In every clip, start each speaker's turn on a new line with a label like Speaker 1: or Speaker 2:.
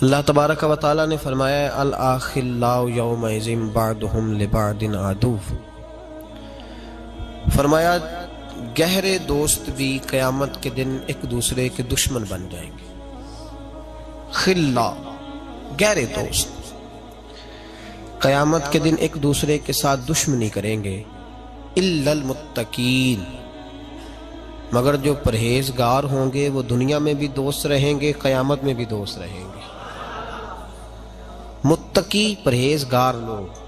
Speaker 1: اللہ تبارک و تعالیٰ نے فرمایا الاخلاء یومئذ بعضهم لبعض عدو، فرمایا گہرے دوست بھی قیامت کے دن ایک دوسرے کے دشمن بن جائیں گے۔ خلا گہرے دوست قیامت کے دن ایک دوسرے کے ساتھ دشمنی کریں گے، الا المتقین، مگر جو پرہیزگار ہوں گے وہ دنیا میں بھی دوست رہیں گے، قیامت میں بھی دوست رہیں گے۔ متقی پرہیزگار لوگ،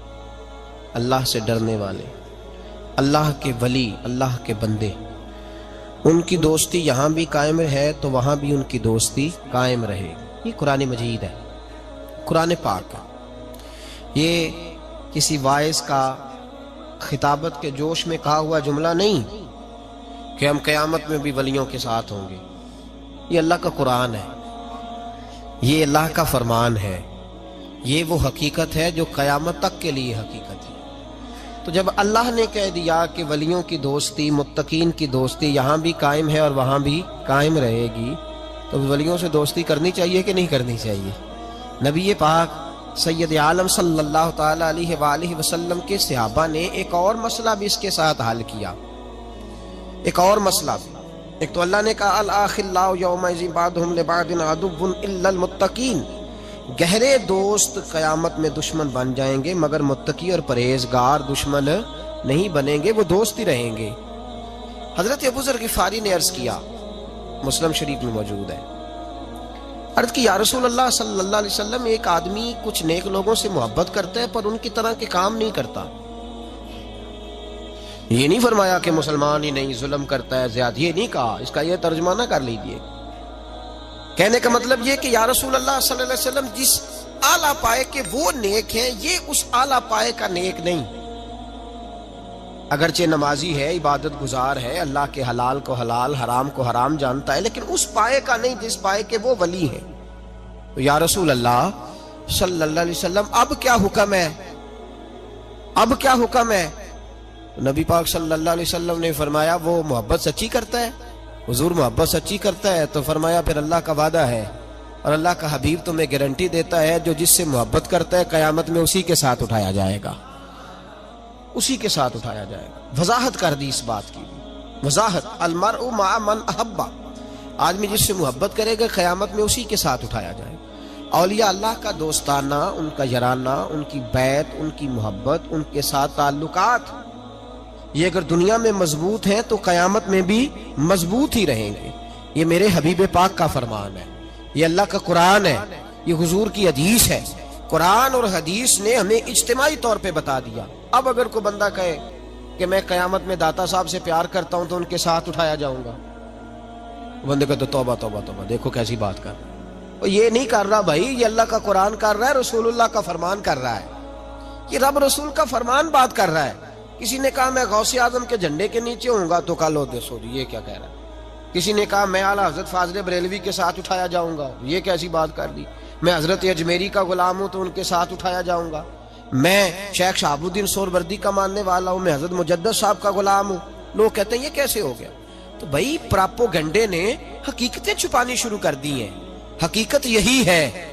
Speaker 1: اللہ سے ڈرنے والے، اللہ کے ولی، اللہ کے بندے، ان کی دوستی یہاں بھی قائم ہے تو وہاں بھی ان کی دوستی قائم رہے گی۔ یہ قرآن مجید ہے، قرآن پاک ہے، یہ کسی وائس کا خطابت کے جوش میں کہا ہوا جملہ نہیں کہ ہم قیامت میں بھی ولیوں کے ساتھ ہوں گے۔ یہ اللہ کا قرآن ہے، یہ اللہ کا فرمان ہے، یہ وہ حقیقت ہے جو قیامت تک کے لیے حقیقت ہے۔ تو جب اللہ نے کہہ دیا کہ ولیوں کی دوستی، متقین کی دوستی یہاں بھی قائم ہے اور وہاں بھی قائم رہے گی، تو ولیوں سے دوستی کرنی چاہیے کہ نہیں کرنی چاہیے؟ نبی پاک سید عالم صلی اللہ تعالی علیہ وآلہ وسلم کے صحابہ نے ایک اور مسئلہ بھی اس کے ساتھ حل کیا، ایک اور مسئلہ بھی۔ ایک تو اللہ نے کہا الاخلاء یومئذ بعضهم لبعض عدو الا المتقین، گہرے دوست قیامت میں دشمن بن جائیں گے مگر متقی اور پرہیزگار دشمن نہیں بنیں گے، وہ دوست ہی رہیں گے۔ حضرت ابو ذر غفاری نے عرض کیا، مسلم شریف میں موجود ہے، عرض کی یا رسول اللہ صلی اللہ علیہ وسلم، ایک آدمی کچھ نیک لوگوں سے محبت کرتا ہے پر ان کی طرح کے کام نہیں کرتا۔ یہ نہیں فرمایا کہ مسلمان ہی نہیں، ظلم کرتا ہے، زیادہ، یہ نہیں کہا، اس کا یہ ترجمہ نہ کر لیجئے۔ کہنے کا مطلب یہ کہ یا رسول اللہ صلی اللہ علیہ وسلم، جس اعلیٰ پائے کے وہ نیک ہیں، یہ اس اعلیٰ پائے کا نیک نہیں۔ اگرچہ نمازی ہے، عبادت گزار ہے، اللہ کے حلال کو حلال، حرام کو حرام جانتا ہے، لیکن اس پائے کا نہیں جس پائے کے وہ ولی ہیں۔ تو یا رسول اللہ صلی اللہ علیہ وسلم، اب کیا حکم ہے؟ اب کیا حکم ہے؟ نبی پاک صلی اللہ علیہ وسلم نے فرمایا وہ محبت سچی کرتا ہے۔ حضور محبت سچی کرتا ہے تو فرمایا پھر اللہ کا وعدہ ہے اور اللہ کا حبیب تمہیں گارنٹی دیتا ہے، جو جس سے محبت کرتا ہے قیامت میں اسی کے ساتھ اٹھایا جائے گا، اسی کے ساتھ اٹھایا جائے گا۔ وضاحت کر دی اس بات کی، وضاحت، المرء مع من احب، آدمی جس سے محبت کرے گا قیامت میں اسی کے ساتھ اٹھایا جائے گا۔ اولیاء اللہ کا دوستانہ، ان کا یارانہ، ان کی بیعت، ان کی محبت، ان کے ساتھ تعلقات، یہ اگر دنیا میں مضبوط ہیں تو قیامت میں بھی مضبوط ہی رہیں گے۔ یہ میرے حبیب پاک کا فرمان ہے، یہ اللہ کا قرآن ہے، یہ حضور کی حدیث ہے۔ قرآن اور حدیث نے ہمیں اجتماعی طور پہ بتا دیا۔ اب اگر کوئی بندہ کہے کہ میں قیامت میں داتا صاحب سے پیار کرتا ہوں تو ان کے ساتھ اٹھایا جاؤں گا، بندے کہتے توبہ توبہ توبہ، دیکھو کیسی بات کر رہا ہے۔ یہ نہیں کر رہا بھائی، یہ اللہ کا قرآن کر رہا ہے، رسول اللہ کا فرمان کر رہا ہے، یہ رب رسول کا فرمان بات کر رہا ہے۔ کسی نے کہا میں غوث اعظم کے جھنڈے کے نیچے ہوں گا تو کل یہ کیا کہہ رہا ہے۔ کسی نے کہا میں اعلیٰ حضرت فاضل بریلوی کے ساتھ اٹھایا جاؤں گا، یہ کیسی بات کر دی۔ میں حضرت اجمیری کا غلام ہوں تو ان کے ساتھ اٹھایا جاؤں گا۔ میں شیخ شہاب الدین سہروردی کا ماننے والا ہوں، میں حضرت مجدد صاحب کا غلام ہوں۔ لوگ کہتے ہیں یہ کیسے ہو گیا؟ تو بھائی پراپوگنڈے نے حقیقتیں چھپانی شروع کر دی ہیں۔ حقیقت یہی ہے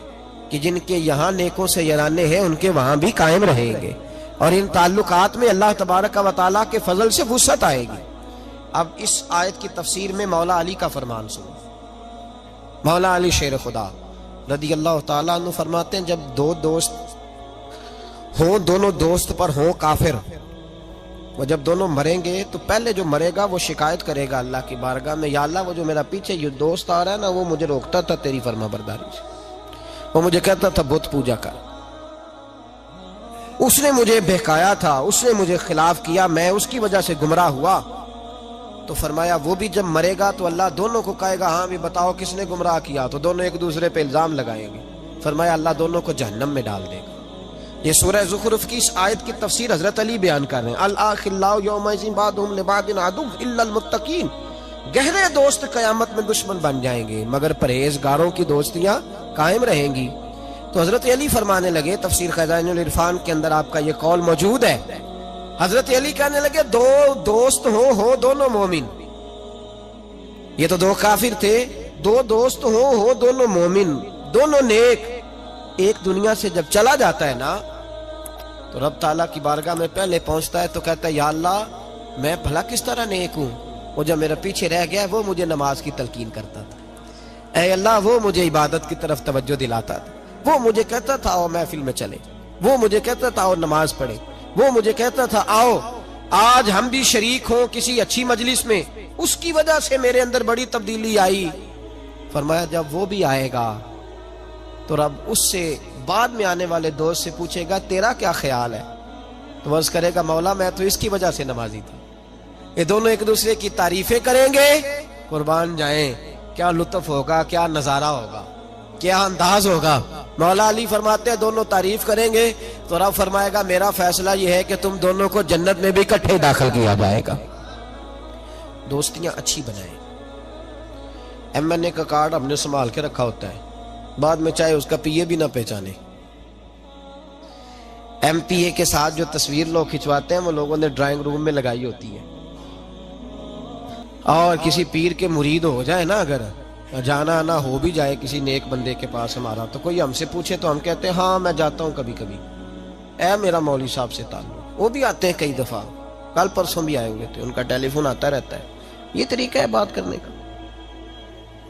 Speaker 1: کہ جن کے یہاں نیکوں سے یارانے ہیں ان کے وہاں بھی قائم رہیں گے، اور ان تعلقات میں اللہ تبارک و تعالیٰ کے فضل سے وسعت آئے گی۔ اب اس آیت کی تفسیر میں مولا علی کا فرمان سنو۔ مولا علی شیر خدا رضی اللہ تعالیٰ عنہ فرماتے ہیں، جب دو دوست ہوں، دونوں دوست پر ہوں کافر، وہ جب دونوں مریں گے تو پہلے جو مرے گا وہ شکایت کرے گا اللہ کی بارگاہ میں، یا اللہ وہ جو میرا پیچھے یہ دوست آ رہا ہے نا، وہ مجھے روکتا تھا تیری فرما برداری سے، وہ مجھے کہتا تھا بت پوجا کر، اس نے مجھے بہکایا تھا، اس نے مجھے خلاف کیا، میں اس کی وجہ سے گمراہ ہوا۔ تو فرمایا وہ بھی جب مرے گا تو اللہ دونوں کو کہے گا ہاں بھی بتاؤ کس نے گمراہ کیا، تو دونوں ایک دوسرے پہ الزام لگائیں گے۔ فرمایا اللہ دونوں کو جہنم میں ڈال دے گا۔ یہ سورہ زخرف کی اس آیت کی تفسیر حضرت علی بیان کر رہے ہیں، الاخلاء یومئذ بعضهم لبعض عدو الا المتقین، گہرے دوست قیامت میں دشمن بن جائیں گے مگر پرہیزگاروں کی دوستیاں قائم رہیں گی۔ تو حضرت علی فرمانے لگے، تفسیر خزائن العرفان کے اندر آپ کا یہ قول موجود ہے، حضرت علی کہنے لگے دو دوست ہو دونوں مومن، یہ تو دو کافر تھے، دو دوست ہو دونوں مومن، دونوں نیک، ایک دنیا سے جب چلا جاتا ہے نا تو رب تعالیٰ کی بارگاہ میں پہلے پہنچتا ہے تو کہتا ہے یا اللہ میں بھلا کس طرح نیک ہوں، وہ جو میرا پیچھے رہ گیا وہ مجھے نماز کی تلقین کرتا تھا، اے اللہ وہ مجھے عبادت کی طرف توجہ دلاتا تھا، وہ مجھے کہتا تھا آؤ محفل میں چلے، وہ مجھے کہتا تھا آؤ نماز پڑھے، وہ مجھے کہتا تھا آؤ آج ہم بھی شریک ہوں کسی اچھی مجلس میں، اس کی وجہ سے میرے اندر بڑی تبدیلی آئی۔ فرمایا جب وہ بھی آئے گا تو رب اس سے بعد میں آنے والے دوست سے پوچھے گا تیرا کیا خیال ہے، تو وہ عرض کرے گا مولا میں تو اس کی وجہ سے نمازی تھا۔ یہ دونوں ایک دوسرے کی تعریفیں کریں گے، قربان جائیں کیا لطف ہوگا، کیا نظارہ ہوگا، کیا انداز ہوگا۔ مولا علی فرماتے ہیں دونوں تعریف کریں گے تو رب فرمائے گا میرا فیصلہ یہ ہے کہ تم دونوں کو جنت میں بھی اکٹھے داخل کیا جائے گا۔ دوستیاں اچھی بنائیں۔ ایم این اے کا کارڈ ہم نے سنبھال کے رکھا ہوتا ہے، بعد میں چاہے اس کا پی اے بھی نہ پہچانے۔ ایم پی اے کے ساتھ جو تصویر لوگ کھنچواتے ہیں وہ لوگوں نے ڈرائنگ روم میں لگائی ہوتی ہے، اور کسی پیر کے مرید ہو جائے نا، اگر جانا آنا ہو بھی جائے کسی نیک بندے کے پاس ہمارا، تو کوئی ہم سے پوچھے تو ہم کہتے ہیں ہاں میں جاتا ہوں کبھی کبھی، اے میرا مولوی صاحب سے تعلق۔ وہ بھی آتے ہیں کئی دفعہ، کل پرسوں بھی آئے ہوئے تھے، ان کا ٹیلی فون آتا رہتا ہے۔ یہ طریقہ ہے بات کرنے کا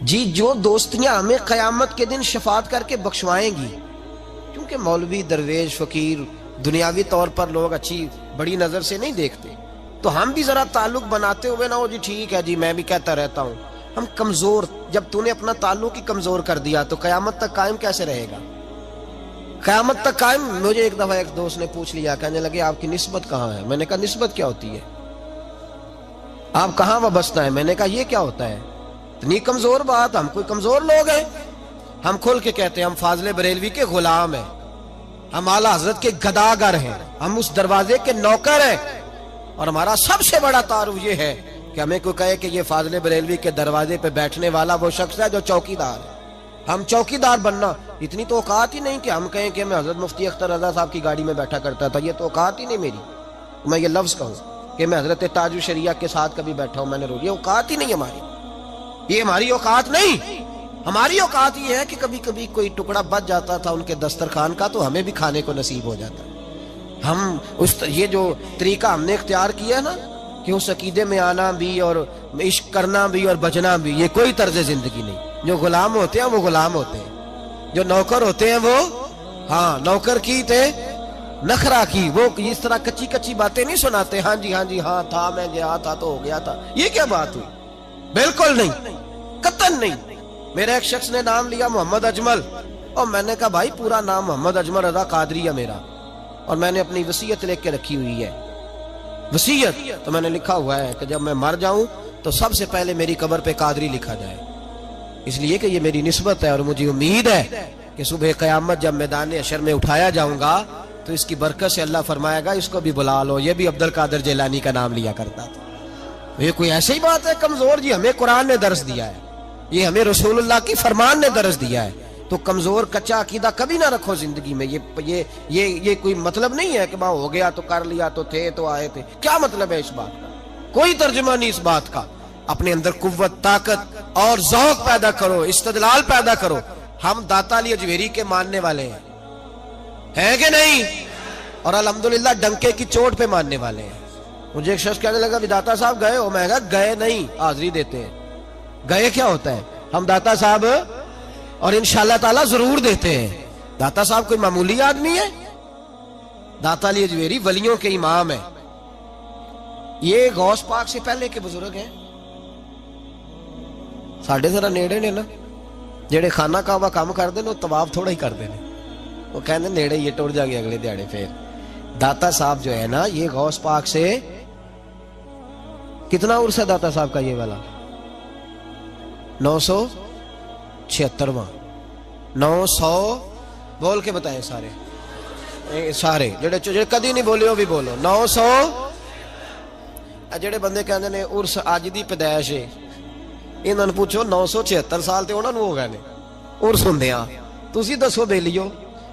Speaker 1: جی۔ جو دوستیاں ہمیں قیامت کے دن شفاعت کر کے بخشوائیں گی، کیونکہ مولوی درویش فقیر دنیاوی طور پر لوگ اچھی بڑی نظر سے نہیں دیکھتے، تو ہم بھی ذرا تعلق بناتے ہوئے نہ ہو جی ٹھیک ہے جی میں بھی کہتا رہتا ہوں، ہم کمزور، جب تو نے اپنا تعلق ہی کمزور کر دیا تو قیامت تک قائم کیسے رہے گا؟ قیامت تک قائم۔ مجھے ایک دفعہ ایک دوست نے پوچھ لیا، کہنے لگے آپ کی نسبت کہاں ہے؟ میں نے کہا نسبت کیا ہوتی ہے؟ آپ کہاں وابستہ ہیں؟ میں نے کہا یہ کیا ہوتا ہے؟ اتنی کمزور بات، ہم کوئی کمزور لوگ ہیں؟ ہم کھل کے کہتے ہیں ہم فاضل بریلوی کے غلام ہیں، ہم اعلیٰ حضرت کے گداگر ہیں، ہم اس دروازے کے نوکر ہیں، اور ہمارا سب سے بڑا تعارف یہ ہے کہ ہمیں کوئی کہے کہ یہ فاضل بریلوی کے دروازے پہ بیٹھنے والا وہ شخص ہے جو چوکیدار ہے، ہم چوکیدار بننا، اتنی تو اوقات ہی نہیں کہ ہم کہیں کہ میں حضرت مفتی اختر رضا صاحب کی گاڑی میں بیٹھا کرتا تھا، یہ تو اوقات ہی نہیں میری، میں یہ لفظ کہوں کہ میں حضرت تاج الشریعہ کے ساتھ کبھی بیٹھا ہوں، میں نے یہ اوقات ہی نہیں ہماری، یہ ہماری اوقات نہیں۔ ہماری اوقات یہ ہے کہ کبھی کبھی کوئی ٹکڑا بچ جاتا تھا ان کے دسترخوان کا تو ہمیں بھی کھانے کو نصیب ہو جاتا۔ ہم یہ جو طریقہ ہم نے اختیار کیا ہے نا کہ اس عقیدے میں آنا بھی اور عشق کرنا بھی اور بچنا بھی، یہ کوئی طرز زندگی نہیں۔ جو غلام ہوتے ہیں وہ غلام ہوتے ہیں، جو نوکر ہوتے ہیں وہ ہاں نوکر کی تھے نخرا کی، وہ اس طرح کچی کچی باتیں نہیں سناتے، ہاں جی ہاں تھا میں گیا تھا تو ہو گیا تھا، یہ کیا بات ہوئی؟ بالکل نہیں، قطعاً نہیں۔ میرا ایک شخص نے نام لیا محمد اجمل، اور میں نے کہا بھائی پورا نام محمد اجمل رضا قادری ہے میرا، اور میں نے اپنی وصیت لکھ کے رکھی ہوئی ہے، وصیت تو میں نے لکھا ہوا ہے کہ جب میں مر جاؤں تو سب سے پہلے میری قبر پہ قادری لکھا جائے، اس لیے کہ یہ میری نسبت ہے، اور مجھے امید ہے کہ صبح قیامت جب میدان حشر میں اٹھایا جاؤں گا تو اس کی برکت سے اللہ فرمائے گا اس کو بھی بلا لو، یہ بھی عبد القادر جیلانی کا نام لیا کرتا تھا۔ یہ کوئی ایسی بات ہے کمزور؟ جی ہمیں قرآن نے درس دیا ہے، یہ ہمیں رسول اللہ کی فرمان نے درس دیا ہے، تو کمزور کچا عقیدہ کبھی نہ رکھو زندگی میں۔ یہ کوئی مطلب نہیں ہے کہ باں ہو گیا تو کر لیا تو تھے تو آئے تھے، کیا مطلب ہے اس بات کا؟ کوئی ترجمہ نہیں اس بات کا۔ اپنے اندر قوت، طاقت اور ذوق پیدا کرو، استدلال پیدا کرو۔ ہم داتا علی اجویری کے ماننے والے ہیں کہ نہیں؟ اور الحمدللہ ڈنکے کی چوٹ پہ ماننے والے ہیں۔ مجھے ایک شخص کہنے لگا داتا صاحب گئے ہو؟ میں کہا گئے نہیں، حاضری دیتے ہیں۔ گئے کیا ہوتا ہے؟ ہم داتا صاحب اور انشاءاللہ تعالی ضرور دیتے ہیں۔ داتا صاحب کوئی معمولی آدمی ہے؟ داتا علی اجویری ولیوں کے امام ہیں، یہ غوث پاک سے پہلے کے بزرگ ہیں۔ ساڑھے ذرا نیڑے نے نا، جڑے خانہ کعبہ کام کرتے ہیں وہ طواف تھوڑا ہی کرتے ہیں، وہ کہتے ہیں نیڑے یہ ٹوڑ جا گے اگلے دیہڑے۔ پھر داتا صاحب جو ہے نا یہ غوث پاک سے کتنا عرصہ ہے داتا صاحب کا؟ یہ والا 976واں 900 بول کے بتائیں سارے جڑے کدی نہیں بولے وہ بھی بولو 900۔ جڑے بندے کہندے نے عرس اج دی پیدائش ہے، انہاں نوں پوچھو 976 سال تے انہاں نوں ہو گئے نے عرس ہوندیاں، تسی دسو بیلیو۔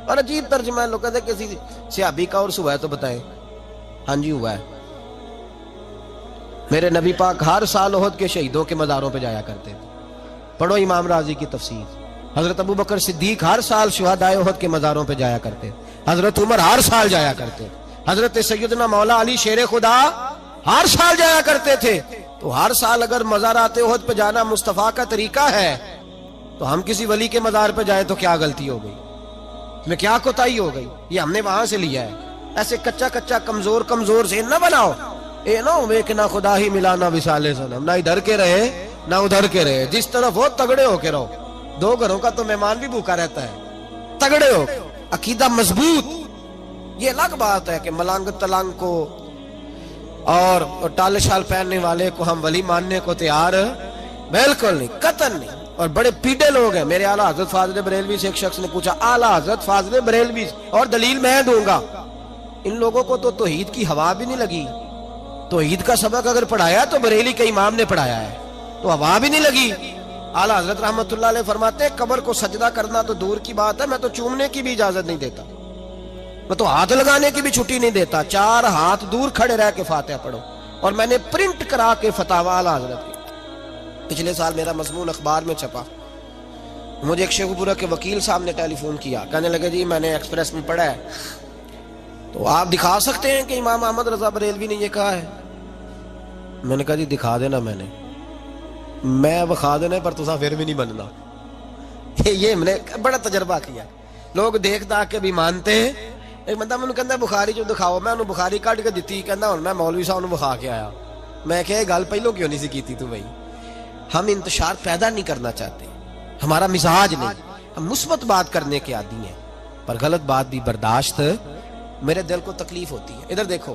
Speaker 1: اور عجیب ترجمہ ہے، لوگ کہتے ہیں کسی صحابی کا عرس ہوا ہے تو بتائیں۔ ہاں جی ہوا ہے، میرے نبی پاک ہر سال احد کے شہیدوں کے مزاروں پہ جایا کرتے تھے۔ پڑھو امام راضی کی تفسیر، حضرت ابو بکر صدیق ہر سال شہدائے احد کے مزاروں پہ جایا کرتے، حضرت عمر ہر سال جایا کرتے، حضرت سیدنا مولا علی شیر خدا ہر سال جایا کرتے تھے۔ تو ہر سال اگر مزارات احد پہ جانا مصطفیٰ کا طریقہ ہے تو ہم کسی ولی کے مزار پہ جائیں تو کیا غلطی ہو گئی، اس میں کیا کوتاہی ہو گئی؟ یہ ہم نے وہاں سے لیا ہے۔ ایسے کچا کچا کمزور سے نہ بناؤ، اے نہ ہوئے کہ نہ خدا ہی ملا نہ وصال صنم، نہ ادھر کے رہے نہ ادھر کے رہے، جس طرف ہو تگڑے ہو کے رہو۔ دو گھروں کا تو مہمان بھی بھوکا رہتا ہے، تگڑے ہو، عقیدہ مضبوط۔ یہ الگ بات ہے کہ ملانگ تلانگ کو اور ٹال شال پہننے والے کو ہم ولی ماننے کو تیار بالکل نہیں، قطعاً نہیں۔ اور بڑے پیڑے لوگ ہیں۔ میرے اعلیٰ حضرت فاضل بریلوی سے ایک شخص نے پوچھا، اعلیٰ حضرت فاضل بریلوی، اور دلیل میں دوں گا، ان لوگوں کو تو توحید کی ہوا بھی نہیں لگی۔ توحید کا سبق اگر پڑھایا تو بریلی کے امام نے پڑھایا ہے، تو ہوا بھی نہیں لگی۔ اعلیٰ حضرت رحمت اللہ علیہ فرماتے ہیں قبر کو سجدہ کرنا تو دور کی بات ہے، میں تو چومنے کی بھی اجازت نہیں دیتا، میں تو ہاتھ لگانے کی بھی چھٹی نہیں دیتا، 4 ہاتھ دور کھڑے رہ کے فاتحہ پڑھو۔ اور میں نے پرنٹ کرا کے فتاوی اعلیٰ حضرت کی، پچھلے سال میرا مضمون اخبار میں چھپا۔ مجھے ایک شیخ پورہ کے وکیل صاحب نے ٹیلی فون کیا، کہنے لگے جی میں نے ایکسپریس میں پڑھا ہے، تو آپ دکھا سکتے ہیں کہ امام احمد رضا بریلوی نے یہ کہا ہے؟ میں نے کہا جی دکھا دینا، میں بخا دینا پر تسا پھر بھی نہیں بننا۔ یہ میں نے بڑا تجربہ کیا، لوگ دیکھ دا کے بھی مانتے ہیں۔ ایک بندہ میں کہتا ہے بخاری جو دکھاؤ، میں انہوں بخاری کٹ کے دیتی، کہتا ہوں میں مولوی صاحب انہوں بخا کے آیا۔ میں کہ گل پہلو کیوں نہیں سی کیتی تو بھائی؟ ہم انتشار پیدا نہیں کرنا چاہتے، ہمارا مزاج نہیں، ہم مثبت بات کرنے کے عادی ہیں، پر غلط بات بھی برداشت، میرے دل کو تکلیف ہوتی ہے۔ ادھر دیکھو،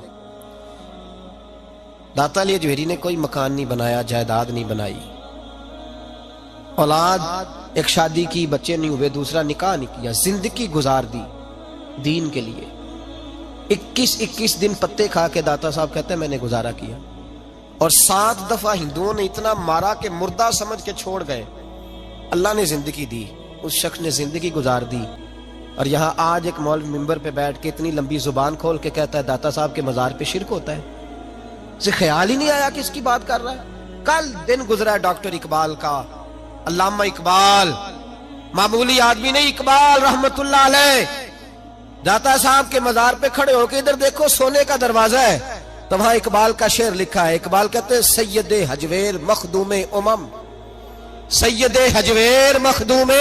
Speaker 1: داتا علی اجویری نے کوئی مکان نہیں بنایا، جائیداد نہیں بنائی، اولاد ایک شادی کی، بچے نہیں ہوئے، دوسرا نکاح نہیں کیا، زندگی گزار دی دین کے لیے۔ 21 دن پتے کھا کے داتا صاحب کہتے ہیں میں نے گزارا کیا، اور 7 دفعہ ہندوؤں نے اتنا مارا کہ مردہ سمجھ کے چھوڑ گئے۔ اللہ نے زندگی دی، اس شخص نے زندگی گزار دی، اور یہاں آج ایک مولوی ممبر پہ بیٹھ کے اتنی لمبی زبان کھول کے کہتا ہے داتا صاحب کے مزار پہ شرک ہوتا ہے۔ اسے خیال ہی نہیں آیا کہ اس کی بات کر رہا ہے۔ کل دن گزرا ہے ڈاکٹر اقبال کا، علامہ اقبال، معمولی آدمی نہیں، اقبال رحمت اللہ علیہ، داتا صاحب کے مزار پہ کھڑے ہو کے ادھر دیکھو سونے کا دروازہ ہے، تو وہاں اقبال کا شعر لکھا ہے۔ اقبال کہتے ہیں سید حجویر مخدوم امم، سید حجویر مخدوم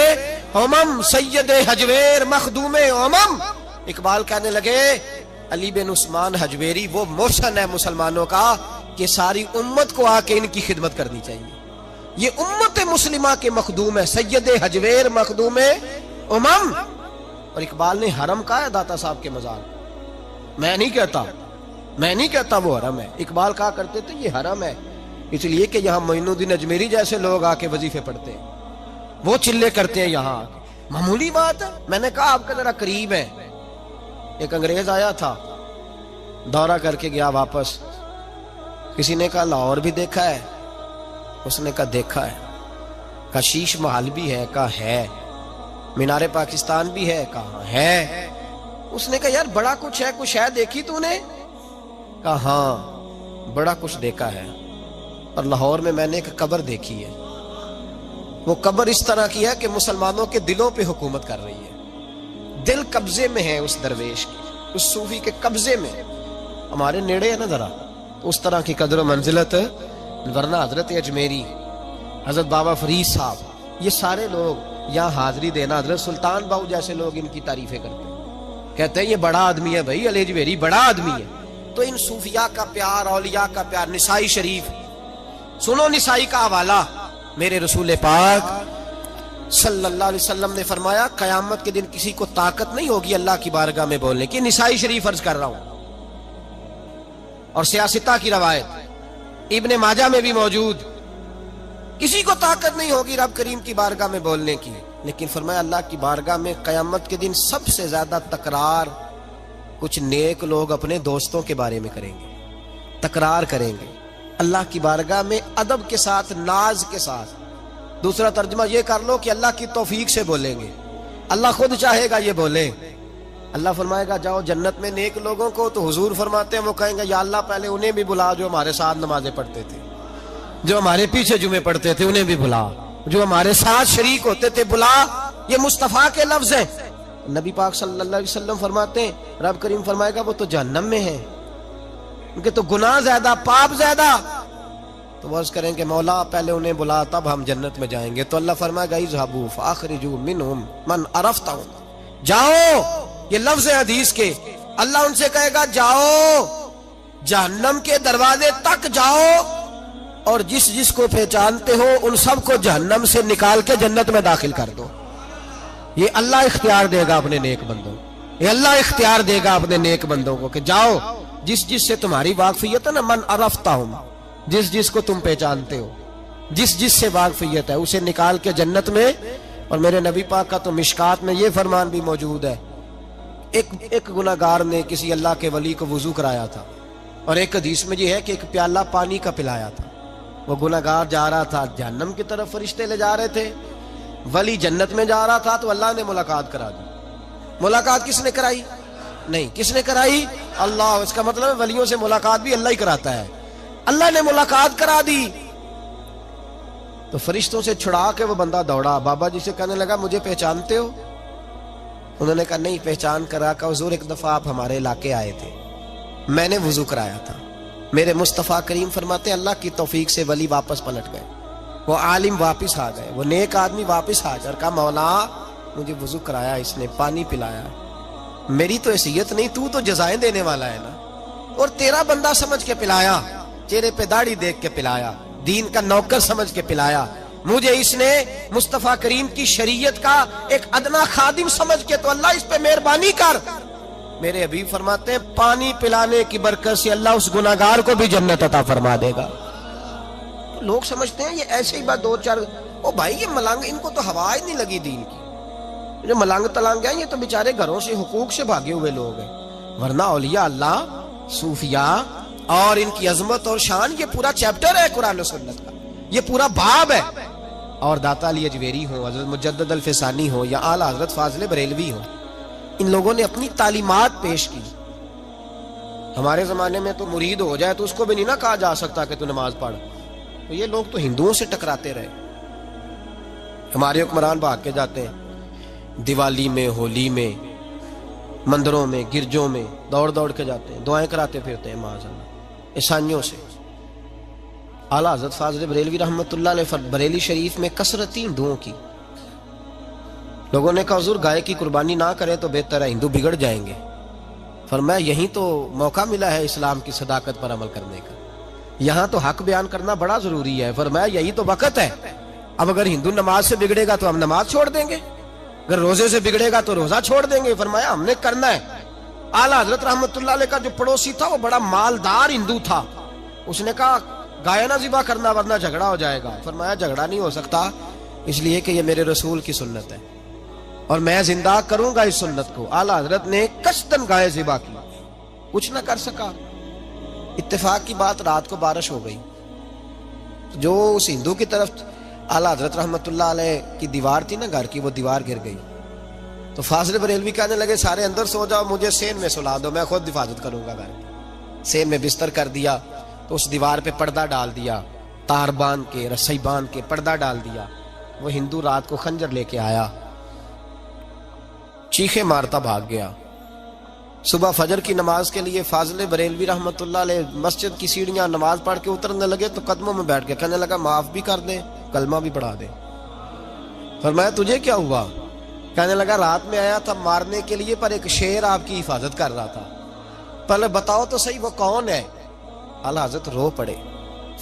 Speaker 1: امم، سید حجویر مخدوم امم۔ اقبال کہنے لگے علی بن عثمان حجویری وہ موشن ہے مسلمانوں کا کہ ساری امت کو آ کے ان کی خدمت کرنی چاہیے، یہ امت مسلمہ کے مخدوم ہے، سید حجویر مخدوم امم۔ اور اقبال نے حرم کہا ہے داتا صاحب کے مزار، میں نہیں کہتا وہ حرم ہے، اقبال کہا کرتے تھے یہ حرم ہے، اس لیے کہ یہاں معین الدین اجمیری جیسے لوگ آ کے وظیفے پڑھتے ہیں، وہ چلے کرتے ہیں یہاں۔ معمولی بات ہے۔ میں نے کہا آپ کا ذرا قریب ہے، ایک انگریز آیا تھا، دورہ کر کے گیا واپس، کسی نے کہا لاہور بھی دیکھا ہے؟ اس نے کہا دیکھا ہے۔ کہا شیش محل بھی ہے؟ کہا ہے۔ مینار پاکستان بھی ہے؟ کہا ہے۔ اس نے کہا یار بڑا کچھ ہے، کچھ ہے دیکھی تو نے؟ کہا ہاں بڑا کچھ دیکھا ہے، اور لاہور میں میں نے ایک قبر دیکھی ہے، وہ قبر اس طرح کی ہے کہ مسلمانوں کے دلوں پہ حکومت کر رہی ہے، دل قبضے میں ہے اس درویش کی، اس صوفی کے قبضے میں۔ ہمارے نیڑے ہے نا ذرا، اس طرح کی قدر و منزلت، ورنہ حضرت اجمیری، حضرت بابا فرید صاحب، یہ سارے لوگ یہاں حاضری دینا، حضرت سلطان باؤ جیسے لوگ ان کی تعریفیں کرتے ہیں، کہتے ہیں یہ بڑا آدمی ہے بھائی، علی اجمیری بڑا آدمی ہے۔ تو ان صوفیاء کا پیار، اولیاء کا پیار، نسائی شریف سنو، نسائی کا حوالہ، میرے رسول پاک صلی اللہ علیہ وسلم نے فرمایا قیامت کے دن کسی کو طاقت نہیں ہوگی اللہ کی بارگاہ میں بولنے کی، نسائی شریف عرض کر رہا ہوں، اور سیاستہ کی روایت ابن ماجہ میں بھی موجود، کسی کو طاقت نہیں ہوگی رب کریم کی بارگاہ میں بولنے کی، لیکن فرمایا اللہ کی بارگاہ میں قیامت کے دن سب سے زیادہ تکرار کچھ نیک لوگ اپنے دوستوں کے بارے میں کریں گے، تکرار کریں گے اللہ کی بارگاہ میں ادب کے ساتھ، ناز کے ساتھ۔ دوسرا ترجمہ یہ کر لو کہ اللہ کی توفیق سے بولیں گے، اللہ خود چاہے گا یہ بولیں۔ اللہ فرمائے گا جاؤ جنت میں نیک لوگوں کو، تو حضور فرماتے ہیں وہ کہیں گے یا اللہ پہلے انہیں بھی بلا جو ہمارے ساتھ نمازیں پڑھتے تھے، جو ہمارے پیچھے جمعے پڑھتے تھے انہیں بھی بلا، جو ہمارے ساتھ شریک ہوتے تھے بلا، یہ مصطفیٰ کے لفظ ہیں. نبی پاک صلی اللہ علیہ وسلم فرماتے ہیں رب کریم فرمائے گا وہ تو جہنم میں ہے، ان کے تو گناہ زیادہ، پاپ زیادہ. تو وہ عرض کریں کہ مولا پہلے انہیں بلا تب ہم جنت میں جائیں گے. تو اللہ فرمائے گا اذهبوا فاخرجوا منهم من عرفتم، جاؤ، یہ لفظ ہے حدیث کے. اللہ ان سے کہے گا جاؤ جہنم کے دروازے تک جاؤ، اور جس جس کو پہچانتے ہو ان سب کو جہنم سے نکال کے جنت میں داخل کر دو. یہ اللہ اختیار دے گا اپنے نیک بندوں، یہ اللہ اختیار دے گا اپنے نیک بندوں کو کہ جاؤ، جس جس سے تمہاری واقفیت ہے نا، من عرفتہم، جس جس کو تم پہچانتے ہو، جس جس سے واقفیت ہے اسے نکال کے جنت میں. اور میرے نبی پاک کا تو مشکات میں یہ فرمان بھی موجود ہے، ایک گناہگار نے کسی اللہ کے ولی کو وضو کرایا تھا، اور ایک حدیث میں یہ ہے کہ ایک پیالہ پانی کا پلایا تھا. وہ گناہگار جا رہا تھا جہنم کی طرف، فرشتے لے جا رہے تھے، ولی جنت میں جا رہا تھا، تو اللہ نے ملاقات کرا دی. ملاقات کس نے کرائی؟ نہیں، کس نے کرائی؟ اللہ. اس کا مطلب ہے ولیوں سے ملاقات بھی اللہ ہی کراتا ہے. اللہ نے ملاقات کرا دی. تو فرشتوں سے چھڑا کے وہ بندہ دوڑا بابا جی سے، کہنے لگا مجھے پہچانتے ہو؟ انہوں نے کہا نہیں. پہچان کرا کہ حضور ایک دفعہ آپ ہمارے علاقے آئے تھے، میں نے وضو کرایا تھا. میرے مصطفیٰ کریم فرماتے اللہ کی توفیق سے ولی واپس پلٹ گئے، وہ عالم واپس آ گئے، وہ نیک آدمی واپس آ کر کہا مولا مجھے وضو کرایا اس نے، پانی پلایا، میری تو حیثیت نہیں، تو تو جزائیں دینے والا ہے نا، اور تیرا بندہ سمجھ کے پلایا، چہرے پہ داڑھی دیکھ کے پلایا، دین کا نوکر سمجھ کے پلایا، مجھے اس نے مصطفیٰ کریم کی شریعت کا ایک ادنا خادم سمجھ کے، تو اللہ اس پہ مہربانی کر. میرے حبیب فرماتے ہیں پانی پلانے کی برکت سے اللہ اس گناہگار کو بھی جنت عطا فرما دے گا. لوگ سمجھتے ہیں یہ ایسے ہی بات دو چار، او بھائی یہ ملنگ، ان کو تو ہوا ہی نہیں لگی دین کی، جو ملنگ تلنگ ہیں یہ تو بیچارے گھروں سے حقوق سے بھاگے ہوئے لوگ ہیں، ورنہ اولیاء اللہ، صوفیاء اور ان کی عظمت اور شان، یہ پورا چیپٹر ہے قرآن و سنت کا، یہ پورا باب ہے. اور داتا علی اجویری ہوں، حضرت مجدد الفسانی ہوں، یا اعلیٰ حضرت فاضل بریلوی ہوں، ان لوگوں نے اپنی تعلیمات پیش کی. ہمارے زمانے میں تو مرید ہو جائے تو اس کو بھی نہیں نہ کہا جا سکتا کہ تو نماز پڑھ. تو یہ لوگ تو ہندوؤں سے ٹکراتے رہے. ہمارے حکمران بھاگ کے جاتے ہیں دیوالی میں، ہولی میں، مندروں میں، گرجوں میں دوڑ دوڑ کے جاتے ہیں، دعائیں کراتے پھرتے ہیں معاذ اللہ عیسائیوں سے. اعلیٰ حضرت فاضل بریلوی رحمۃ اللہ علیہ بریلی شریف میں کثرتی ہندوؤں کی. لوگوں نے کہا حضور گائے کی قربانی نہ کریں تو بہتر ہے، ہندو بگڑ جائیں گے. فرمایا یہیں تو موقع ملا ہے اسلام کی صداقت پر عمل کرنے کا، یہاں تو حق بیان کرنا بڑا ضروری ہے. فرمایا یہی تو وقت ہے. اب اگر ہندو نماز سے بگڑے گا تو ہم نماز چھوڑ دیں گے، اگر روزے سے بگڑے گا تو روزہ چھوڑ دیں گے. فرمایا ہم نے کرنا ہے. اعلیٰ حضرت رحمۃ اللہ علیہ کا جو پڑوسی تھا وہ بڑا مالدار ہندو تھا، اس نے کہا گائے نہ ذبح کرنا ورنہ جھگڑا ہو جائے گا. فرمایا جھگڑا نہیں ہو سکتا، اس لیے کہ یہ میرے رسول کی سنت ہے اور میں زندہ کروں گا اس سنت کو. اعلیٰ حضرت نے قصداً گائے ذبح کی، کچھ نہ کر سکا. اتفاق کی بات رات کو بارش ہو گئی، جو اس ہندو کی طرف اعلیٰ حضرت رحمۃ اللہ علیہ کی دیوار تھی نا گھر کی، وہ دیوار گر گئی. تو فاضل بریلوی کہنے لگے سارے اندر سو جاؤ، مجھے سین میں سلا دو، میں خود حفاظت کروں گا گھر کی. سین میں بستر کر دیا، تو اس دیوار پہ پردہ ڈال دیا، تار باندھ کے، رسی باندھ کے پردہ ڈال دیا. وہ ہندو رات کو خنجر لے کے آیا، چیخے مارتا بھاگ گیا. صبح فجر کی نماز کے لیے فاضل بریلوی رحمۃ اللہ علیہ مسجد کی سیڑھیاں نماز پڑھ کے اترنے لگے تو قدموں میں بیٹھ کے کہنے لگا معاف بھی کر دیں، کلمہ بھی پڑھا دیں. فرمایا تجھے کیا ہوا؟ کہنے لگا رات میں آیا تھا مارنے کے لیے، پر ایک شیر آپ کی حفاظت کر رہا تھا، پہلے بتاؤ تو صحیح وہ کون ہے. اعلیٰ حضرت رو پڑے،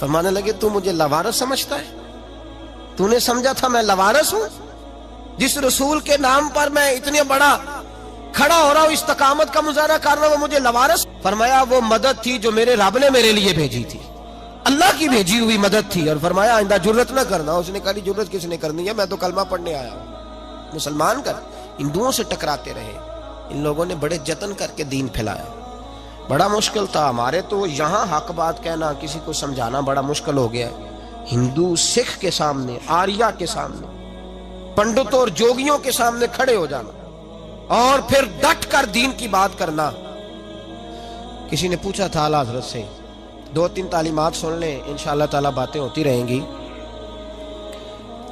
Speaker 1: فرمانے لگے تو مجھے لوارث سمجھتا ہے؟ تو نے سمجھا تھا میں لوارث ہوں؟ جس رسول کے نام پر میں اتنے بڑا کھڑا ہو رہا ہوں، استقامت کا مظاہرہ کر رہا ہوں، وہ مجھے لوارث؟ فرمایا وہ مدد تھی جو میرے رب نے میرے لیے بھیجی تھی، اللہ کی بھیجی ہوئی مدد تھی. اور فرمایا آئندہ جرت نہ کرنا. اس نے کہا جرت کس نے کرنی ہے، میں تو کلمہ پڑھنے آیا ہوں. مسلمان کر ہندوؤں سے ٹکراتے رہے. ان لوگوں نے بڑے جتن کر کے دین پھیلایا، بڑا مشکل تھا. ہمارے تو یہاں حق بات کہنا، کسی کو سمجھانا بڑا مشکل ہو گیا ہے. ہندو سکھ کے سامنے، آریہ کے سامنے، پنڈتوں اور جوگیوں کے سامنے کھڑے ہو جانا اور پھر ڈٹ کر دین کی بات کرنا. کسی نے پوچھا تھا اعلیٰ حضرت سے، 2-3 تعلیمات سن لیں، انشاءاللہ تعالیٰ باتیں ہوتی رہیں گی.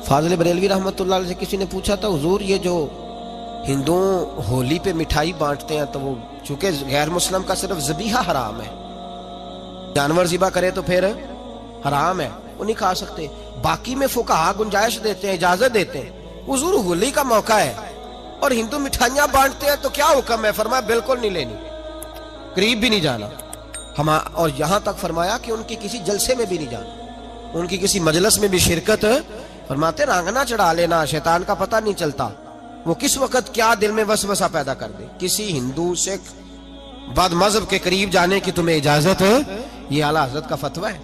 Speaker 1: فاضل بریلوی رحمۃ اللہ علیہ سے کسی نے پوچھا تھا حضور یہ جو ہندو ہولی پہ مٹھائی بانٹتے ہیں تو وہ چونکہ غیر مسلم کا صرف ذبیحہ حرام ہے، جانور ذبح کرے تو پھر حرام ہے، وہ نہیں کھا سکتے، باقی میں فقہا گنجائش دیتے ہیں، اجازت دیتے ہیں۔ حضور ہولی کا موقع ہے اور ہندو مٹھائیاں بانٹتے ہیں تو کیا حکم ہے؟ فرمایا بالکل نہیں لینی، قریب بھی نہیں جانا، اور یہاں تک فرمایا کہ ان کی کسی جلسے میں بھی نہیں جانا، ان کی کسی مجلس میں بھی شرکت، فرماتے رانگنا چڑھا لینا، شیطان کا پتہ نہیں چلتا وہ کس وقت کیا دل میں وسوسہ پیدا کر دے۔ کسی ہندو سکھ بد مذہب کے قریب جانے کی تمہیں اجازت ہے، یہ اعلیٰ حضرت کا فتویٰ ہے۔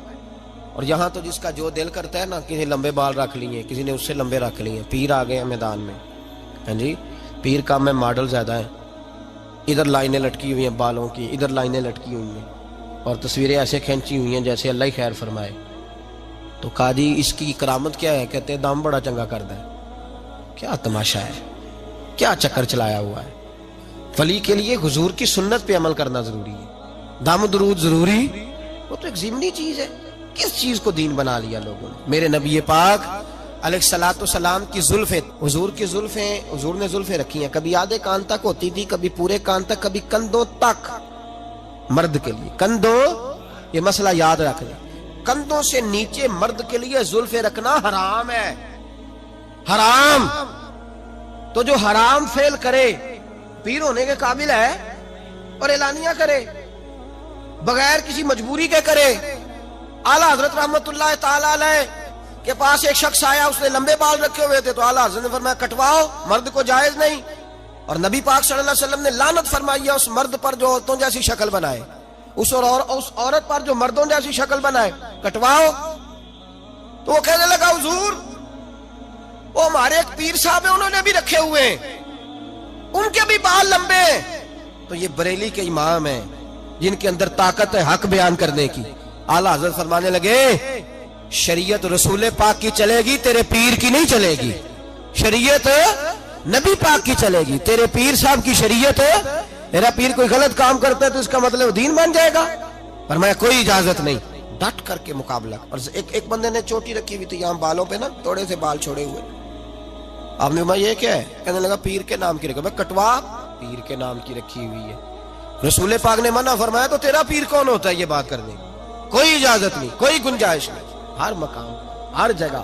Speaker 1: اور یہاں تو جس کا جو دل کرتا ہے نا، کسی لمبے بال رکھ لیے، کسی نے اس سے لمبے رکھ لیے، پیر آ گئے میدان میں، ہاں جی پیر کا میں ماڈل زیادہ ہے، ادھر لائنیں لٹکی ہوئی ہیں بالوں کی، ادھر لائنیں لٹکی ہوئی ہیں اور تصویریں ایسے کھینچی ہوئی ہیں جیسے اللہ ہی خیر فرمائے۔ تو کہا جی اس کی کرامت کیا ہے؟ کہتے ہیں دم بڑا چنگا کردا ہے۔ کیا تماشا ہے، کیا چکر چلایا ہوا ہے۔ ولی کے لیے حضور کی سنت پہ عمل کرنا ضروری ہے، دم درود ضروری، وہ تو ایک ضمنی چیز ہے۔ کس چیز کو دین بنا لیا لوگوں نے؟ میرے نبی پاک علیہ الصلوۃ والسلام کی زلفیں، حضور کی زلفیں، حضور نے زلفیں رکھی ہیں، کبھی آدھے کان تک ہوتی تھی، کبھی پورے کان تک، کبھی کندھوں تک۔ مرد کے لیے کندھوں، یہ مسئلہ یاد رکھ لیں، کندھوں سے نیچے مرد کے لیے زلفیں رکھنا حرام ہے، حرام۔ تو جو حرام فعل کرے پیر ہونے کے قابل ہے اور اعلانیہ کرے بغیر کسی مجبوری کے کرے۔ اعلیٰ حضرت رحمت اللہ تعالی علیہ کے پاس ایک شخص آیا، اس نے لمبے بال رکھے ہوئے تھے، تو اعلیٰ حضرت نے فرمایا کٹواؤ، مرد کو جائز نہیں۔ اور نبی پاک صلی اللہ علیہ وسلم نے لعنت فرمائی ہے اس مرد پر جو عورتوں جیسی شکل بنائے، اس عورت پر جو مردوں جیسی شکل بنائے، کٹواؤ۔ تو وہ کہنے لگا حضور وہ ہمارے ایک پیر صاحب ہیں، انہوں نے بھی رکھے ہوئے ہیں، ان کے بھی بال لمبے ہیں۔ تو یہ بریلی کے امام ہیں جن کے اندر طاقت ہے حق بیان کرنے کی۔ اعلیٰ حضرت فرمانے لگے شریعت رسول پاک کی چلے گی، تیرے پیر کی نہیں چلے گی، شریعت نبی پاک کی چلے گی، تیرے پیر صاحب کی شریعت ہے۔ میرا پیر کوئی غلط کام کرتا ہے تو اس کا مطلب دین بن جائے گا؟ فرمایا کوئی اجازت نہیں، ڈٹ کر کے مقابلہ۔ اور ایک بندے نے چوٹی رکھی ہوئی تھی یہاں بالوں پہ نا، تھوڑے سے بال چھوڑے ہوئے، آپ نے یہ کیا ہے؟ کہنے لگا پیر کے نام کی رکھی، میں کٹوا، پیر کے نام کی رکھی ہوئی ہے، رسول پاک نے منع فرمایا، تو تیرا پیر کون ہوتا ہے یہ بات کرنے؟ کوئی اجازت نہیں، کوئی گنجائش نہیں۔ ہر مقام ہر جگہ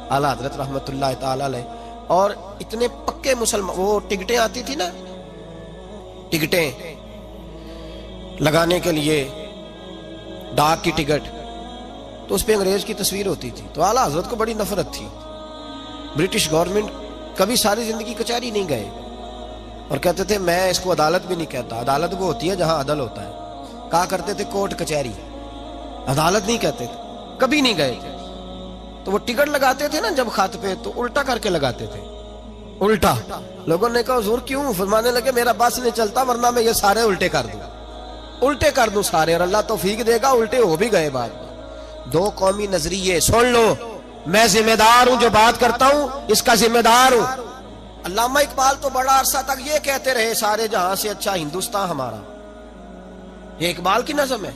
Speaker 1: اعلیٰ حضرت رحمت اللہ تعالی علیہ، اور اتنے پکے مسلمان، وہ ٹکٹیں آتی تھی نا، ٹکٹیں لگانے کے لیے، ڈاک کی ٹکٹ، تو اس پہ انگریز کی تصویر ہوتی تھی، تو اعلیٰ حضرت کو بڑی نفرت تھی۔ برٹش گورنمنٹ کبھی ساری زندگی کچہری نہیں گئے اور کہتے تھے میں اس کو عدالت بھی نہیں کہتا، عدالت وہ ہوتی ہے جہاں عدل ہوتا ہے، کہا کرتے تھے کورٹ کچہری، عدالت نہیں کہتے تھے، کبھی نہیں گئے تھے۔ تو وہ ٹکٹ لگاتے تھے نا جب خط پہ، تو الٹا کر کے لگاتے تھے، الٹا۔ لوگوں نے کہا حضور کیوں؟ فرمانے لگے میرا بس نہیں چلتا ورنہ میں یہ سارے الٹے کر دوں، الٹے کر دوں سارے، اور اللہ توفیق دے گا الٹے ہو بھی گئے بعد میں۔ دو قومی نظریے سن لو، میں ذمہ دار ہوں، جو بات کرتا ہوں اس کا ذمہ دار ہوں۔ علامہ اقبال تو بڑا عرصہ تک یہ کہتے رہے سارے جہاں سے اچھا ہندوستان ہمارا، یہ اقبال کی نظم ہے۔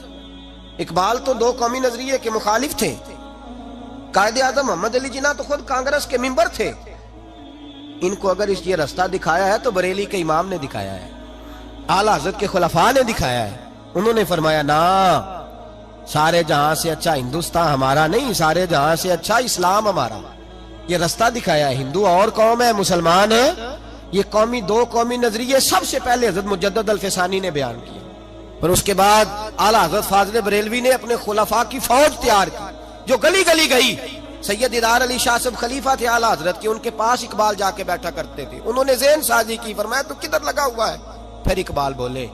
Speaker 1: اقبال تو دو قومی نظریے کے مخالف تھے، قائد اعظم محمد علی جناح تو خود کانگریس کے ممبر تھے۔ ان کو اگر یہ رستہ دکھایا ہے تو بریلی کے امام نے دکھایا ہے، اعلیٰ حضرت کے خلفاء نے دکھایا ہے۔ انہوں نے فرمایا نا، سارے جہاں سے اچھا ہندوستان ہمارا نہیں، سارے جہاں سے اچھا اسلام ہمارا، یہ رستہ دکھایا ہے۔ ہندو اور قوم ہے، مسلمان ہے، یہ دو قومی نظریے سب سے پہلے حضرت مجدد الفسانی نے بیان کیا، اور اس کے بعد اعلیٰ حضرت فاضل بریلوی نے اپنے خلفاء کی فوج تیار کی جو گلی گلی گئی۔ سید ادار علی شاہ صاحب خلیفہ تھے اعلیٰ حضرت کے، ان کے پاس اقبال جا کے بیٹھا کرتے تھے، انہوں نے ذہن سازی کی، فرمایا تو کدھر لگا ہوا ہے؟ پھر اقبال بولے،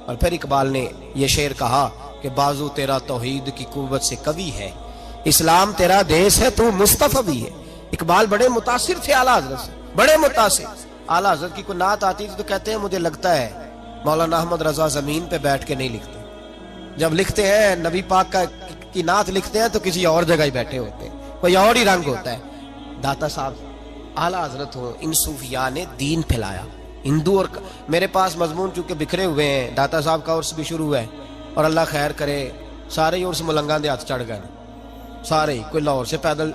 Speaker 1: اور پھر اقبال نے یہ شعر کہا کہ بازو تیرا توحید کی قوت سے قوی ہے، اسلام تیرا دیس ہے، تو مصطفی بھی ہے۔ اقبال بڑے متاثر تھے اعلیٰ حضرت سے، بڑے متاثر۔ اعلیٰ حضرت کی کوئی نعت آتی تھی تو کہتے ہیں مجھے لگتا ہے مولانا احمد رضا زمین پہ بیٹھ کے نہیں لکھتے، جب لکھتے ہیں نبی پاک کی نعت لکھتے ہیں تو کسی اور جگہ ہی بیٹھے ہوتے ہیں، کوئی اور ہی رنگ ہوتا ہے۔ داتا صاحب اعلیٰ حضرت ہو، ان صوفیاء نے دین پھیلایا۔ ہندو اور میرے پاس مضمون چونکہ بکھرے ہوئے ہیں، داتا صاحب کا عرس بھی شروع ہے، اور اللہ خیر کرے سارے ہی عرس ملنگاں دے ہاتھ چڑھ گئے، سارے کوئی لاہور سے پیدل،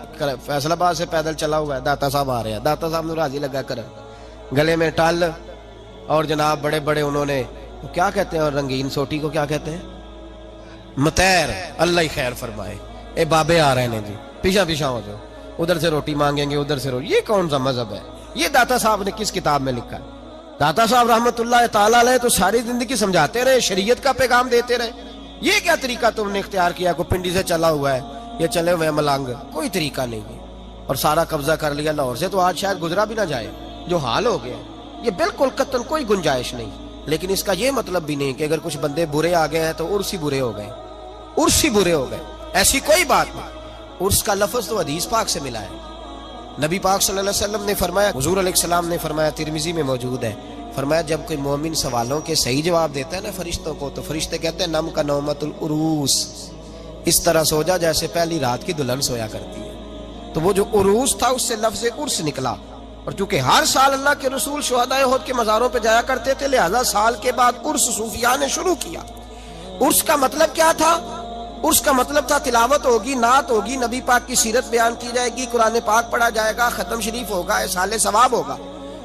Speaker 1: فیصل آباد سے پیدل چلا ہوا ہے، داتا صاحب آ رہے ہیں، داتا صاحب نے راضی لگا کر گلے میں ٹال اور جناب بڑے بڑے انہوں نے کیا کہتے ہیں، اور رنگین سوٹی کو کیا کہتے ہیں، متیر، اللہ ہی خیر فرمائے، اے بابے آ رہے ہیں جی، پیچھا پیچھا ہو جاؤ، ادھر سے روٹی مانگیں گے، ادھر سے روٹی۔ یہ کون سا مذہب ہے؟ یہ داتا صاحب نے کس کتاب میں لکھا ہے؟ داتا صاحب رحمت اللہ تعالیٰ علیہ تو ساری زندگی سمجھاتے رہے، شریعت کا پیغام دیتے رہے۔ یہ کیا طریقہ تم نے اختیار کیا؟ کو پنڈی سے چلا ہوا ہے، یہ چلے ہوئے ملنگ، کوئی طریقہ نہیں ہے، اور سارا قبضہ کر لیا لاہور سے، تو آج شاید گزرا بھی نہ جائے جو حال ہو گیا۔ یہ بالکل قطعاً کوئی گنجائش نہیں، لیکن اس کا یہ مطلب بھی نہیں کہ اگر کچھ بندے برے آ گئے ہیں تو عرس ہی برے ہو گئے، عرس ہی برے ہو گئے، ایسی کوئی بات نہیں۔ عرس کا لفظ تو حدیث پاک سے ملا ہے، نبی پاک صلی اللہ علیہ وسلم نے فرمایا، حضور علیہ السلام نے فرمایا، ترمذی میں موجود ہے، فرمایا جب کوئی مومن سوالوں کے صحیح جواب دیتا ہے نا فرشتوں کو، تو فرشتے کہتے ہیں نم کا نومت العروس، اس طرح سو جا جیسے پہلی رات کی دلہن سویا کرتی ہے۔ تو وہ جو عروس تھا اس سے لفظ عرس نکلا، اور چونکہ ہر سال اللہ کے رسول شہدائے احد کے مزاروں پہ جایا کرتے تھے، لہذا سال کے بعد عرس صوفیاء نے شروع کیا۔ عرس کا مطلب کیا تھا؟ عرس کا مطلب تھا تلاوت ہوگی، نعت ہوگی، نبی پاک کی سیرت بیان کی جائے گی، قرآن پاک پڑھا جائے گا، ختم شریف ہوگا، اصحال ثواب ہوگا۔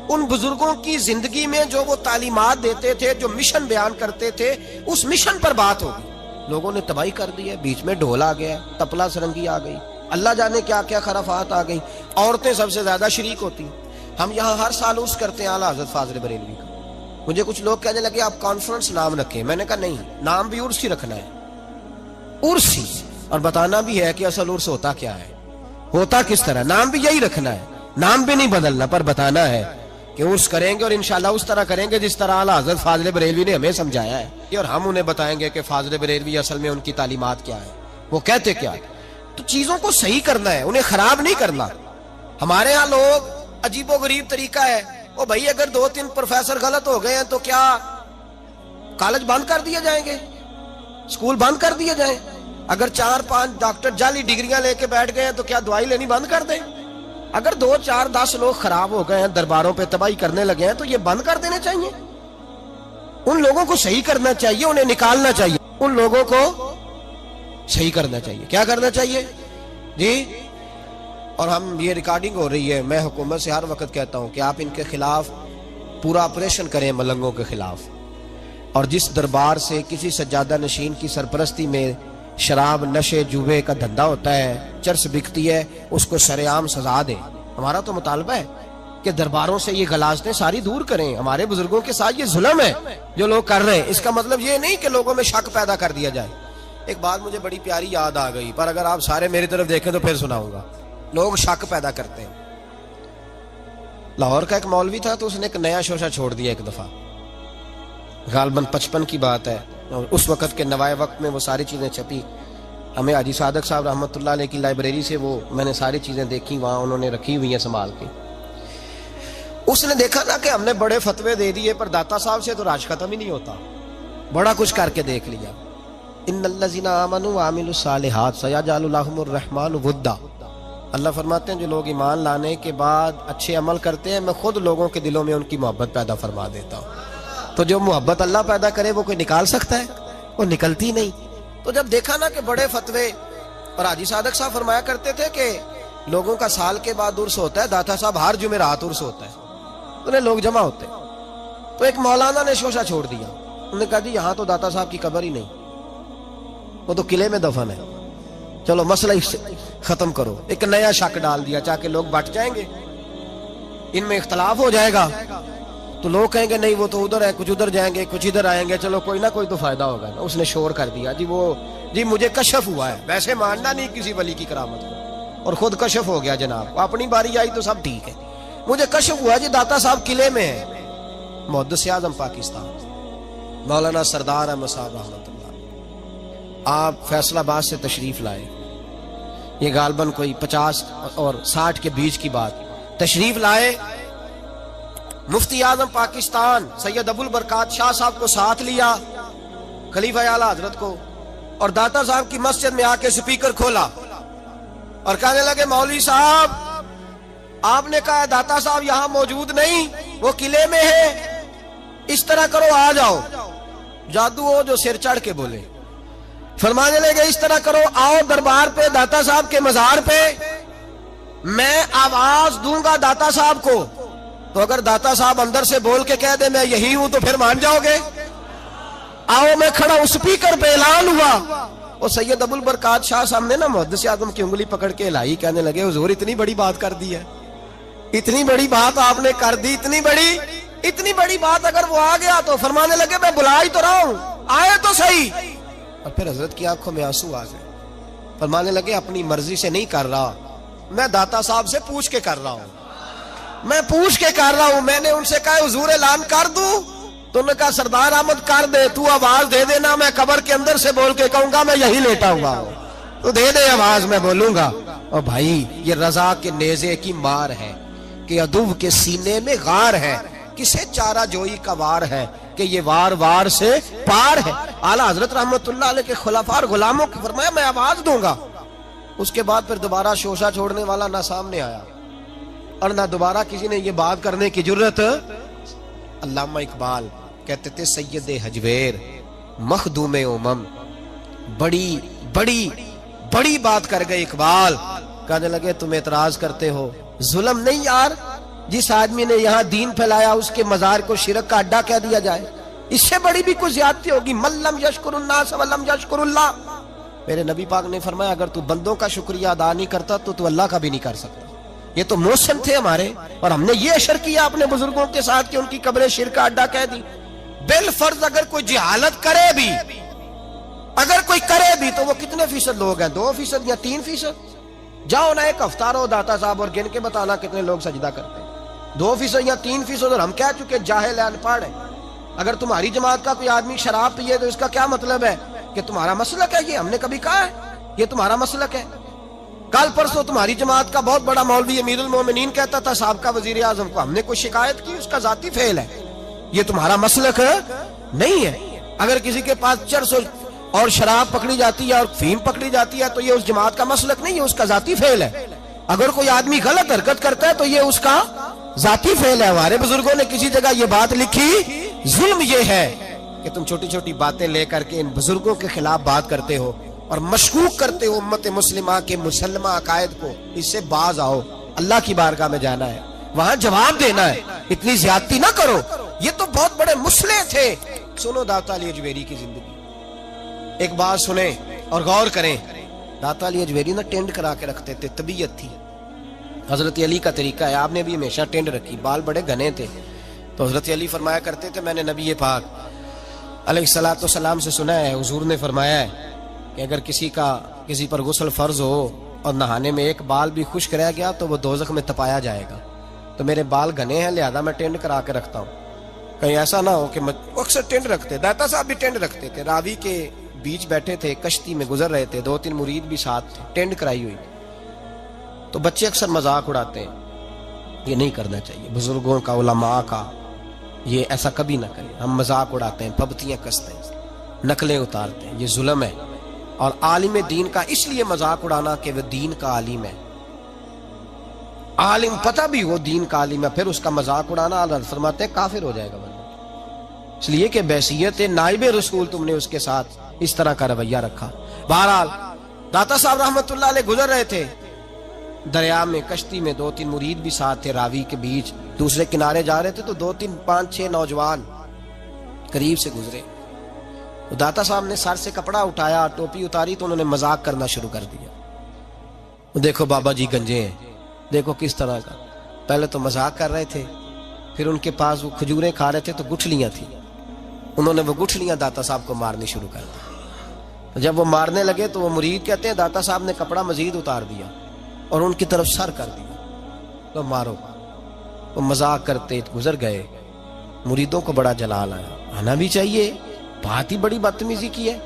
Speaker 1: ان بزرگوں کی زندگی میں جو وہ تعلیمات دیتے تھے، جو مشن بیان کرتے تھے، اس مشن پر بات ہوگی۔ لوگوں نے تباہی کر دی ہے، بیچ میں ڈھول آ گیا، تپلا سرنگی آ گئی، اللہ جانے کیا کیا خرافات آ گئی، عورتیں سب سے زیادہ شریک ہوتی ہیں۔ ہم یہاں ہر سال عرس کرتے ہیں اعلیٰ حضرت فاضل بریلوی کا۔ مجھے کچھ لوگ کہنے لگے آپ کانفرنس نام رکھیں، میں نے کہا نہیں، نام بھی عرس ہی رکھنا ہے، عرس ہی، اور بتانا بھی ہے کہ اصل عرس ہوتا کیا ہے، ہوتا کس طرح، نام بھی یہی رکھنا ہے، نام بھی نہیں بدلنا، پر بتانا ہے کہ عرس کریں گے اور انشاءاللہ اس طرح کریں گے جس طرح اعلیٰ حضرت فاضل بریلوی نے ہمیں سمجھایا ہے، اور ہم انہیں بتائیں گے کہ فاضل بریلوی اصل میں ان کی تعلیمات کیا ہے، وہ کہتے کیا ہے۔ تو چیزوں کو صحیح کرنا ہے، انہیں خراب نہیں کرنا۔ ہمارے ہاں لوگ عجیب و غریب طریقہ ہے، وہ بھائی اگر 2-3 پروفیسر غلط ہو گئے ہیں تو کیا کالج بند کر دیے جائیں گے، اسکول بند کر دیے جائیں؟ اگر 4-5 ڈاکٹر جعلی ڈگریاں لے کے بیٹھ گئے ہیں تو کیا دوائی لینی بند کر دیں؟ اگر 2-4-10 لوگ خراب ہو گئے ہیں، درباروں پہ تباہی کرنے لگے ہیں، تو یہ بند کر دینے چاہیے؟ ان لوگوں کو صحیح کرنا چاہیے، انہیں نکالنا چاہیے، ان لوگوں کو صحیح کرنا چاہیے۔ کیا کرنا چاہیے جی؟ اور ہم یہ ریکارڈنگ ہو رہی ہے، میں حکومت سے ہر وقت کہتا ہوں کہ آپ ان کے خلاف پورا آپریشن کریں، ملنگوں کے خلاف، اور جس دربار سے کسی سجادہ نشین کی سرپرستی میں شراب، نشے، جوے کا دھندا ہوتا ہے، چرس بکتی ہے، اس کو شرعام سزا دیں۔ ہمارا تو مطالبہ ہے کہ درباروں سے یہ غلاظتیں ساری دور کریں۔ ہمارے بزرگوں کے ساتھ یہ ظلم ہے جو لوگ کر رہے ہیں، اس کا مطلب یہ نہیں کہ لوگوں میں شک پیدا کر دیا جائے۔ ایک بات مجھے بڑی پیاری یاد آ گئی، پر اگر آپ سارے میری طرف دیکھیں تو پھر سناؤں گا۔ لوگ شک پیدا کرتے ہیں۔ لاہور کا ایک مولوی تھا، تو اس نے ایک نیا شوشہ چھوڑ دیا ایک دفعہ، غالباً 55 کی بات ہے، اور اس وقت کے نوائے وقت میں وہ ساری چیزیں چھپی۔ ہمیں حاجی صادق صاحب رحمۃ اللہ علیہ کی لائبریری سے وہ میں نے ساری چیزیں دیکھی، وہاں انہوں نے رکھی ہوئی ہیں سنبھال کے۔ اس نے دیکھا نا کہ ہم نے بڑے فتوے دے دیے، پر داتا صاحب سے تو راج ختم ہی نہیں ہوتا، بڑا کچھ کر کے دیکھ لیا۔ ان الذین آمنوا وعملوا الصالحات سیجعل لهم الرحمن ودا، اللہ فرماتے ہیں جو لوگ ایمان لانے کے بعد اچھے عمل کرتے ہیں، میں خود لوگوں کے دلوں میں ان کی محبت پیدا فرما دیتا ہوں۔ تو جو محبت اللہ پیدا کرے وہ کوئی نکال سکتا ہے؟ وہ نکلتی نہیں۔ تو جب دیکھا نا کہ بڑے فتوے، اور حاجی صادق صاحب فرمایا کرتے تھے کہ لوگوں کا سال کے بعد عرس ہوتا ہے، داتا صاحب ہر جمعرات عرس ہوتا ہے، انہیں لوگ جمع ہوتے ہیں۔ تو ایک مولانا نے شوشہ چھوڑ دیا، انہوں نے کہا جی یہاں تو داتا صاحب کی قبر ہی نہیں، وہ تو قلعے میں دفن ہے، چلو مسئلہ ختم کرو۔ ایک نیا شک ڈال دیا تاکہ لوگ بٹ جائیں گے، ان میں اختلاف ہو جائے گا، تو لوگ کہیں گے نہیں وہ تو ادھر ہے، کچھ ادھر جائیں گے، کچھ ادھر آئیں گے، چلو کوئی نہ کوئی تو فائدہ ہوگا نا۔ اس نے شور کر دیا جی مجھے کشف ہوا ہے، ویسے ماننا نہیں کسی ولی کی کرامت کو، اور خود کشف ہو گیا جناب، اپنی باری آئی تو سب ٹھیک ہے، مجھے کشف ہوا جی داتا صاحب قلعے میں ہے۔ محدث اعظم پاکستان مولانا سردار احمد صاحب رحمۃ اللہ، آپ فیصل آباد سے تشریف لائے، یہ غالباً کوئی 50 اور 60 کے بیچ کی بات، تشریف لائے، مفتی اعظم پاکستان سید ابو البرکات شاہ صاحب کو ساتھ لیا، خلیفہ اعلیٰ حضرت کو، اور داتا صاحب کی مسجد میں آ کے سپیکر کھولا اور کہنے لگے مولوی صاحب آپ نے کہا داتا صاحب یہاں موجود نہیں، وہ قلعے میں ہے، اس طرح کرو آ جاؤ۔ جادو ہو جو سر چڑھ کے بولے، فرمانے لگے اس طرح کرو، آؤ دربار پہ داتا صاحب کے مزار پہ، میں آواز دوں گا داتا صاحب کو، تو اگر داتا صاحب اندر سے بول کے کہہ دے میں یہی ہوں تو پھر مان جاؤ گے؟ آؤ میں کھڑا ہوں، سپیکر پہ اعلان ہوا، اور سید ابو البرکات شاہ صاحب نے نا محدث اعظم کی انگلی پکڑ کے ہلائی، کہنے لگے حضور اتنی بڑی بات کر دی ہے، اتنی بڑی بات آپ نے کر دی، اتنی بڑی بات اگر وہ آ گیا تو؟ فرمانے لگے میں بلا ہی تو رہا ہوں، آئے تو صحیح۔ اور پھر حضرت کی آنکھوں میں آنسو آ گئے، فرمانے لگے اپنی مرضی سے نہیں کر رہا، میں داتا صاحب سے پوچھ کے کر رہا ہوں، میں پوچھ کے کر رہا ہوں۔ میں نے ان سے کہا حضور اعلان کر دوں؟ تو انہوں نے کہا سردار احمد کر دے، تو آواز دے دینا، میں قبر کے اندر سے بول کے کہوں گا میں یہی لیٹا ہوا ہوں، تو دے دے آواز، میں بولوں گا۔ اور بھائی یہ رضا کے نیزے کی مار ہے کہ عدو کے سینے میں غار ہے، کسے چارہ جوئی کا وار ہے کہ یہ وار وار سے پار ہے۔ اعلیٰ حضرت رحمت اللہ علیہ کے خلفاء اور غلاموں کو فرمایا میں آواز دوں گا۔ اس کے بعد پھر دوبارہ شوشہ چھوڑنے والا نہ سامنے آیا اور نہ دوبارہ کسی نے یہ بات کرنے کی جرت۔ علامہ اقبال کہتے تھے سید حجویر مخدوم امم، بڑی بڑی بڑی بات کر گئے اقبال۔ کہنے لگے تم اعتراض کرتے ہو، ظلم نہیں یار، جس آدمی نے یہاں دین پھیلایا اس کے مزار کو شرک کا اڈا کہہ دیا جائے، اس سے بڑی بھی کوئی زیادتی ہوگی؟ من لم یشکر الناس ولم یشکر اللہ۔ میرے نبی پاک نے فرمایا اگر تو بندوں کا شکریہ ادا نہیں کرتا تو اللہ کا بھی نہیں کر سکتا۔ یہ تو محسن تھے ہمارے، اور ہم نے یہ اشر کیا اپنے بزرگوں کے ساتھ کہ ان کی قبریں شرک کا اڈا کہہ دی۔ بالفرض اگر کوئی جہالت کرے بھی، اگر کوئی کرے بھی، تو وہ کتنے فیصد لوگ ہیں؟ 2% یا 3%؟ جاؤ نا ایک ہفتہ رہو داتا صاحب اور گن کے بتانا کتنے لوگ سجدہ کرتے ہیں۔ 2% یا 3%؟ اور ہم کہہ چکے جاہل ہے، ان پڑھ ہے۔ اگر تمہاری جماعت کا کوئی آدمی شراب پیے تو اس کا کیا مطلب ہے کہ تمہارا مسلک ہے؟ یہ ہم نے کبھی کہا ہے یہ تمہارا مسلک ہے؟ کل پرسوں تمہاری جماعت کا بہت بڑا مولوی امیر المومنین کہتا تھا سابقہ وزیر اعظم کو، ہم نے کوئی شکایت کی؟ اس کا ذاتی فعل ہے، یہ تمہارا مسلک نہیں ہے۔ اگر کسی کے پاس چرس اور شراب پکڑی جاتی ہے اور فیم پکڑی جاتی ہے تو یہ اس جماعت کا مسلک نہیں ہے، اس کا ذاتی فعل ہے۔ اگر کوئی آدمی غلط حرکت کرتا ہے تو یہ اس کا ذاتی فعل ہے۔ ہمارے بزرگوں نے کسی جگہ یہ بات لکھی، ظلم یہ ہے کہ تم چھوٹی چھوٹی باتیں لے کر کے ان بزرگوں کے خلاف بات کرتے ہو اور مشکوک کرتے ہو امت مسلمہ کے مسلمہ عقائد کو۔ اس سے باز آؤ، اللہ کی بارگاہ میں جانا ہے، وہاں جواب دینا ہے، اتنی زیادتی نہ کرو۔ یہ تو بہت بڑے مسلح تھے۔ سنو داتا علی اجویری کی زندگی، ایک بات سنیں اور غور کریں۔ داتا علی اجویری نا ٹینڈ کرا کے رکھتے تھے، طبیعت تھی، حضرت علی کا طریقہ ہے، آپ نے بھی ہمیشہ ٹینڈ رکھی، بال بڑے گھنے تھے، تو حضرت علی فرمایا کرتے تھے میں نے نبی پاک علیہ الصلوۃ والسلام سے سنا ہے، حضور نے فرمایا ہے کہ اگر کسی پر غسل فرض ہو اور نہانے میں ایک بال بھی خشک رہ گیا تو وہ دوزخ میں تپایا جائے گا۔ تو میرے بال گھنے ہیں لہذا میں ٹینڈ کرا کے رکھتا ہوں، کہیں ایسا نہ ہو کہ اکثر ٹینڈ رکھتے، داتا صاحب بھی ٹینڈ رکھتے تھے، راوی کے بیچ بیٹھے تھے، کشتی میں گزر رہے تھے، 2-3 مرید بھی ساتھ تھے، ٹینڈ کرائی ہوئی، تو بچے اکثر مذاق اڑاتے ہیں، یہ نہیں کرنا چاہیے، بزرگوں کا علماء کا یہ ایسا کبھی نہ کریں۔ ہم مذاق اڑاتے ہیں، پھبتیاں کستے ہیں، نقلیں اتارتے ہیں، یہ ظلم ہے۔ اور عالم دین کا اس لیے مذاق اڑانا کہ وہ دین کا عالم ہے، عالم پتہ بھی وہ دین کا عالم ہے، پھر اس کا مذاق اڑانا اللہ فرماتے ہیں کافر ہو جائے گا بندہ، اس لیے کہ بحیثیت نائب رسول تم نے اس کے ساتھ اس طرح کا رویہ رکھا۔ بہرحال داتا صاحب رحمت اللہ علیہ گزر رہے تھے دریا میں، کشتی میں، 2-3 مرید بھی ساتھ تھے، راوی کے بیچ دوسرے کنارے جا رہے تھے، تو 2-3-5-6 نوجوان قریب سے گزرے، تو داتا صاحب نے سر سے کپڑا اٹھایا، ٹوپی اتاری، تو انہوں نے مذاق کرنا شروع کر دیا، دیکھو بابا جی گنجے ہیں، دیکھو کس طرح کا۔ پہلے تو مذاق کر رہے تھے، پھر ان کے پاس وہ کھجوریں کھا رہے تھے تو گٹھلیاں تھیں، انہوں نے وہ گٹھلیاں داتا صاحب کو مارنی شروع کر دی۔ جب وہ مارنے لگے تو وہ مرید کہتے ہیں داتا صاحب نے کپڑا مزید اتار دیا اور ان کی طرف سر کر دیا، تو مارو۔ وہ مذاق کرتے گزر گئے، مریدوں کو بڑا جلال آیا، آنا بھی چاہیے، بات ہی بڑی بدتمیزی کی ہے،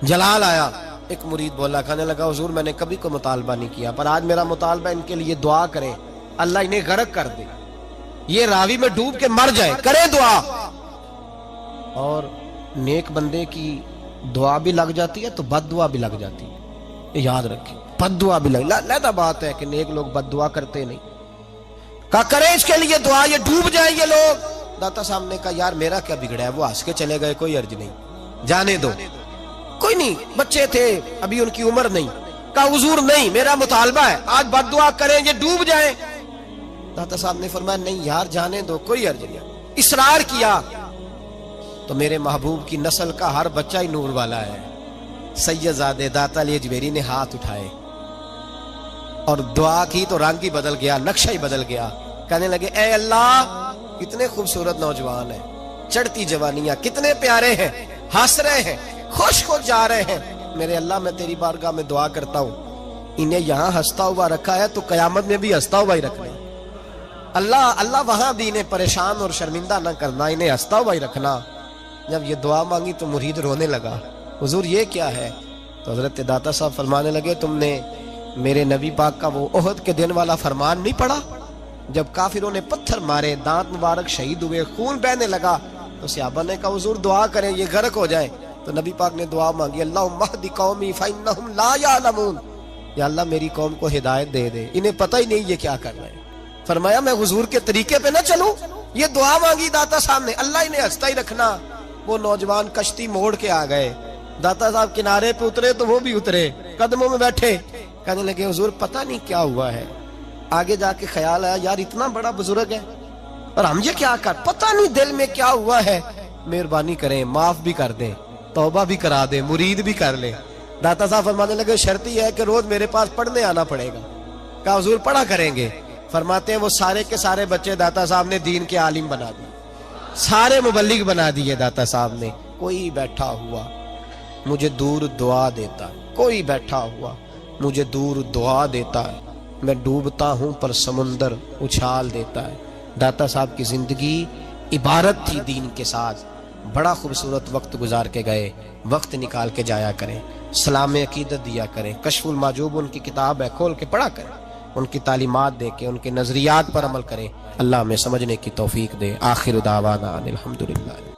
Speaker 1: جلال آیا۔ ایک مرید بولا، کہنے لگا حضور میں نے کبھی کوئی مطالبہ نہیں کیا، پر آج میرا مطالبہ ان کے لیے دعا کریں، اللہ انہیں غرق کر دے، یہ راوی میں ڈوب کے مر جائے، کرے دعا۔ اور نیک بندے کی دعا بھی لگ جاتی ہے تو بد دعا بھی لگ جاتی ہے، یاد رکھیں، بد دعا بھی لگ، علیحدہ بات ہے کہ نیک لوگ بد دعا کرتے نہیں، کہا کریں اس کے لیے دعا، یہ ڈوب جائیں یہ لوگ۔ داتا صاحب نے کہا یار میرا کیا بگڑا ہے، وہ ہنس کے چلے گئے، کوئی عرض نہیں، جانے دو۔ کوئی نہیں، بچے تھے ابھی، ان کی عمر نہیں. کہا حضور نہیں، میرا مطالبہ ہے آج بد دعا کریں یہ ڈوب جائیں. داتا صاحب نے فرمایا نہیں یار جانے دو، کوئی حرج نہیں. اصرار کیا تو میرے محبوب کی نسل کا ہر بچہ ہی نور والا ہے. سید زادے داتا علی اجمیری نے ہاتھ اٹھائے اور دعا کی تو رنگ ہی بدل گیا، نقشہ ہی بدل گیا. کہنے لگے اے اللہ کتنے خوبصورت نوجوان ہیں، چڑھتی جوانیاں کتنے پیارے ہیں، ہنس رہے ہیں، خوش خوش جا رہے ہیں. میرے اللہ میں تیری بارگاہ میں دعا کرتا ہوں انہیں یہاں ہنستا ہوا رکھا ہے تو قیامت میں بھی ہنستا ہوا ہی رکھنا. اللہ وہاں بھی انہیں پریشان اور شرمندہ نہ کرنا، انہیں ہنستا ہوا ہی رکھنا. جب یہ دعا مانگی تو مرید رونے لگا، حضور یہ کیا ہے؟ تو حضرت داتا صاحب فرمانے لگے تم نے میرے نبی پاک کا وہ احد کے دن والا فرمان نہیں پڑھا؟ جب کافروں نے پتھر مارے، دانت مبارک شہید ہوئے، خون بہنے لگا، تو صحابہ نے کہا حضور دعا کریں یہ غرق ہو جائے. تو نبی پاک نے دعا مانگی اللہم اہد قومی فإنہم لا یعلمون، یا اللہ میری قوم کو ہدایت دے دے، انہیں پتہ ہی نہیں یہ کیا کر رہے ہیں. فرمایا میں حضور کے طریقے پہ نہ چلوں؟ یہ دعا مانگی داتا صاحب نے، اللہ انہیں ہنستا ہی رکھنا. وہ نوجوان کشتی موڑ کے آ گئے، داتا صاحب کنارے پہ اترے تو وہ بھی اترے، قدموں میں بیٹھے. کہنے لگے حضور پتہ نہیں کیا ہوا ہے. آگے جا کے خیال آیا یار اتنا بڑا بزرگ ہے اور ہم یہ کیا کر، پتہ نہیں دل میں کیا ہوا ہے، مہربانی کریں معاف بھی کر دیں، توبہ بھی کرا دیں، مرید بھی کر لیں. داتا صاحب فرمانے لگے شرط یہ ہے کہ روز میرے پاس پڑھنے آنا پڑے گا. کہا حضور پڑھا کریں گے. فرماتے ہیں وہ سارے کے سارے بچے داتا صاحب نے دین کے عالم بنا دیے، سارے مبلغ بنا دیے داتا صاحب نے. کوئی بیٹھا ہوا مجھے دور دعا دیتا ہے، کوئی بیٹھا ہوا مجھے دور دعا دیتا ہے، میں ڈوبتا ہوں پر سمندر اچھال دیتا ہے. داتا صاحب کی زندگی عبارت تھی دین کے ساتھ. بڑا خوبصورت وقت گزار کے گئے، وقت نکال کے جایا کریں، سلام عقیدت دیا کریں. کشف المحجوب ان کی کتاب ہے، کھول کے پڑھا کریں، ان کی تعلیمات دے کے ان کے نظریات پر عمل کریں. اللہ ہمیں سمجھنے کی توفیق دے. آخر دعوانا الحمدللہ.